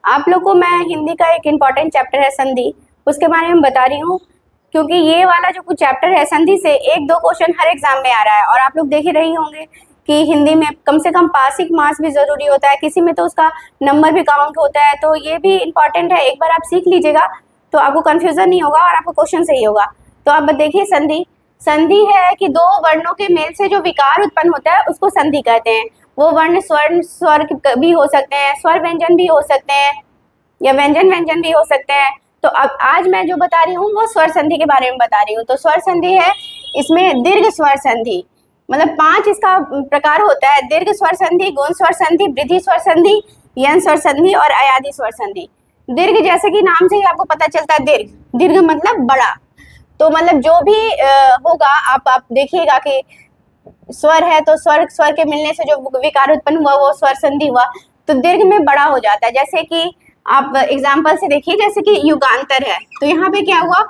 आप लोग को मैं हिंदी का एक इम्पॉर्टेंट चैप्टर है संधि, उसके बारे में बता रही हूँ, क्योंकि ये वाला जो कुछ चैप्टर है संधि से 1-2 क्वेश्चन हर एग्जाम में आ रहा है। और आप लोग देख ही रही होंगे कि हिंदी में कम से कम पासिंग मार्क्स भी जरूरी होता है, किसी में तो उसका नंबर भी काउंट होता है, तो ये भी इम्पॉर्टेंट है। एक बार आप सीख लीजिएगा तो आपको कंफ्यूजन नहीं होगा और आपको क्वेश्चन सही होगा। तो आप देखिए संधि, संधि है कि दो वर्णों के मेल से जो विकार उत्पन्न होता है उसको संधि कहते हैं। वो वर्ण स्वर्ण स्वर भी हो सकते हैं, स्वर व्यंजन भी हो सकते हैं, या व्यंजन व्यंजन भी हो सकते हैं। तो अब आज मैं जो बता रही हूँ वो स्वर संधि के बारे में बता रही हूँ। तो स्वर संधि है, इसमें दीर्घ स्वर संधि, मतलब 5 इसका प्रकार होता है। दीर्घ स्वर संधि, गुण स्वर संधि, वृद्धि स्वर संधि, यन स्वर संधि और अयादि स्वर संधि। दीर्घ जैसे कि नाम से ही आपको पता चलता है, दीर्घ, दीर्घ मतलब बड़ा। तो मतलब जो भी होगा आप देखिएगा कि स्वर है तो स्वर स्वर के मिलने से जो विकार उत्पन्न हुआ वो स्वर संधि हुआ, तो दीर्घ में बड़ा हो जाता है। जैसे कि आप एग्जाम्पल से देखिए, जैसे कि युगांतर है, तो यहाँ पे क्या हुआ,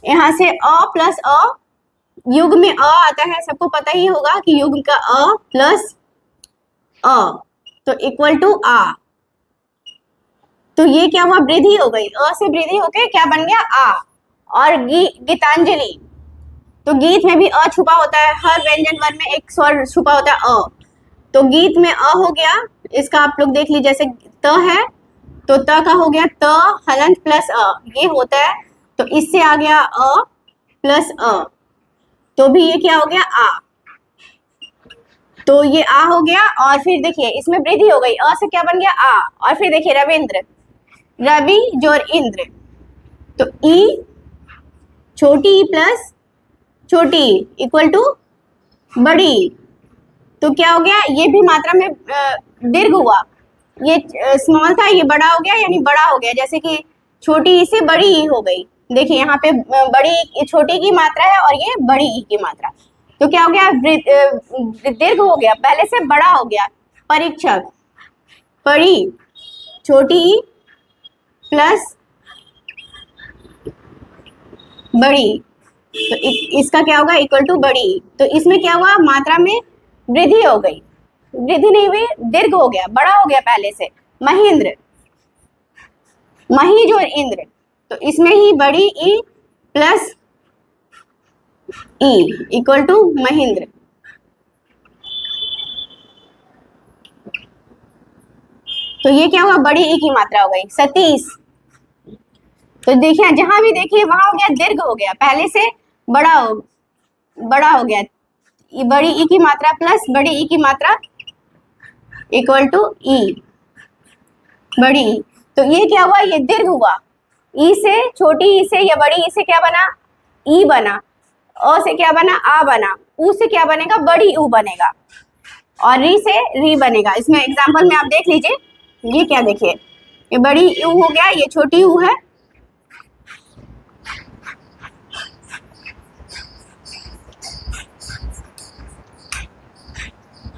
यहाँ से अ प्लस अ, युग में अ आता है, सबको पता ही होगा कि युग का अ प्लस अ तो इक्वल टू आ। तो ये क्या हुआ, वृद्धि हो गई, अ से वृद्धि होके क्या बन गया, आ। और गीतांजलि, तो गीत में भी अ छुपा होता है, हर व्यंजन वर्ण में एक स्वर छुपा होता है अ, तो गीत में अ हो गया। इसका आप लोग देख लीजिए, जैसे त है तो त का हो गया त हलंत प्लस अ, ये होता है, तो इससे आ गया अ प्लस अ, तो भी ये क्या हो गया, आ। तो ये आ हो गया, और फिर देखिए इसमें वृद्धि हो गई, अ से क्या बन गया, आ। और फिर देखिए रविंद्र, रवि जोर इंद्र, तो ई छोटी ई प्लस छोटी इक्वल टू बड़ी, तो क्या हो गया, ये भी मात्रा में दीर्घ हुआ। ये स्मॉल था, ये बड़ा हो गया, यानी बड़ा हो गया। जैसे कि छोटी ई से बड़ी ई हो गई, देखिए यहाँ पे बड़ी छोटी की मात्रा है और ये बड़ी ई की मात्रा, तो क्या हो गया, दीर्घ हो गया, पहले से बड़ा हो गया। परीक्षक, परी छोटी ई प्लस बड़ी, तो इसका क्या होगा, इक्वल टू बड़ी। तो इसमें क्या हुआ, मात्रा में वृद्धि हो गई, वृद्धि नहीं हुई, दीर्घ हो गया, बड़ा हो गया पहले से। महेंद्र, मही जो इंद्र, तो इसमें ही बड़ी E plus E equal to Mahendra. तो ये क्या हुआ, बड़ी ई की मात्रा हो गई। सतीश, तो देखिए जहां भी देखिए वहां हो गया, दीर्घ हो गया, पहले से बड़ा हो गया। बड़ी ई की मात्रा प्लस बड़ी ई की मात्रा इक्वल टू ई बड़ी ई, तो ये क्या हुआ, ये दीर्घ हुआ। ई से, छोटी ई से या बड़ी ई से क्या बना, ई बना। अ से क्या बना, आ बना। ऊ से क्या बनेगा, बड़ी ऊ बनेगा। और री से री बनेगा। इसमें एग्जाम्पल में आप देख लीजिए, ये क्या, देखिए ये बड़ी ऊ हो गया, ये छोटी ऊ है।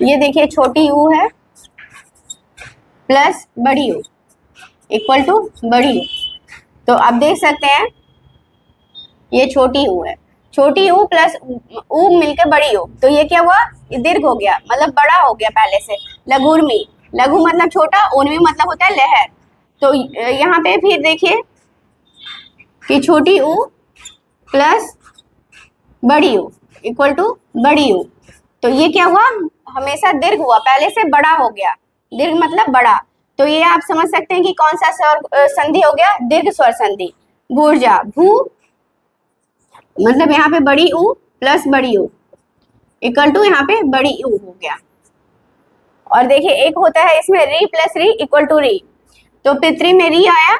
ये देखिए छोटी ऊ है प्लस बड़ी ऊ इक्वल टू बड़ी ऊ, तो आप देख सकते हैं ये छोटी ऊ है, छोटी ऊ प्लस ऊ मिलकर बड़ी ऊ, तो ये क्या हुआ, ये दीर्घ हो गया, मतलब बड़ा हो गया पहले से। लघुर्मी, लघु मतलब छोटा, उर्मी मतलब होता है लहर। तो यहाँ पे फिर देखिए कि छोटी ऊ प्लस बड़ी ऊ इक्वल टू बड़ी ऊ, तो ये क्या हुआ, हमेशा दीर्घ हुआ, पहले से बड़ा हो गया, दीर्घ मतलब बड़ा। तो ये आप समझ सकते हैं कि कौन सा स्वर संधि हो गया, दीर्घ स्वर संधि। भूर्जा, भू मतलब यहाँ पे बड़ी ऊ प्लस बड़ी ऊ इक्वल टू यहाँ पे बड़ी ऊ हो गया। और देखिए एक होता है इसमें री प्लस री इक्वल टू री, तो पितरी में री आया,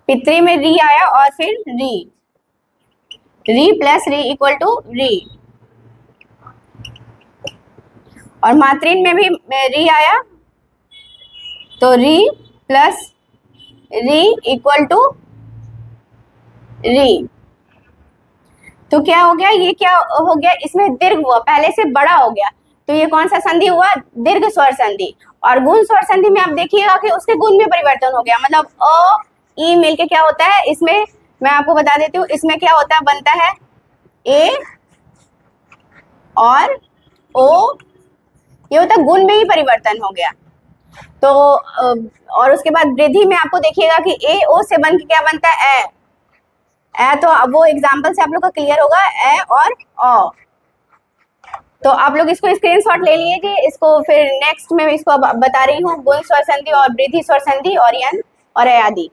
पितरी में री आया और फिर री, री प्लस री इक्वल टू री। और मात्रिन में भी री आया, तो री प्लस री इक्वल टू री, तो क्या हो गया, ये क्या हो गया, इसमें दीर्घ हुआ, पहले से बड़ा हो गया, तो ये कौन सा संधि हुआ, दीर्घ स्वर संधि। और गुण स्वर संधि में आप देखिएगा कि उसके गुण में परिवर्तन हो गया, मतलब अ ई मिलके क्या होता है, इसमें मैं आपको बता देती हूँ, इसमें क्या होता है, बनता है ए और ओ, ये होता है गुण में ही परिवर्तन हो गया। तो और उसके बाद वृद्धि में आपको देखिएगा कि ए ओ से बन के क्या बनता है, ए। तो अब वो एग्जाम्पल से आप लोग का क्लियर होगा, ए और ओ। तो आप लोग इसको स्क्रीनशॉट ले लीजिए। इसको फिर नेक्स्ट में इसको बता रही हूँ, गुण स्वर संधि और वृद्धि स्वर संधि और यन और ए आदि।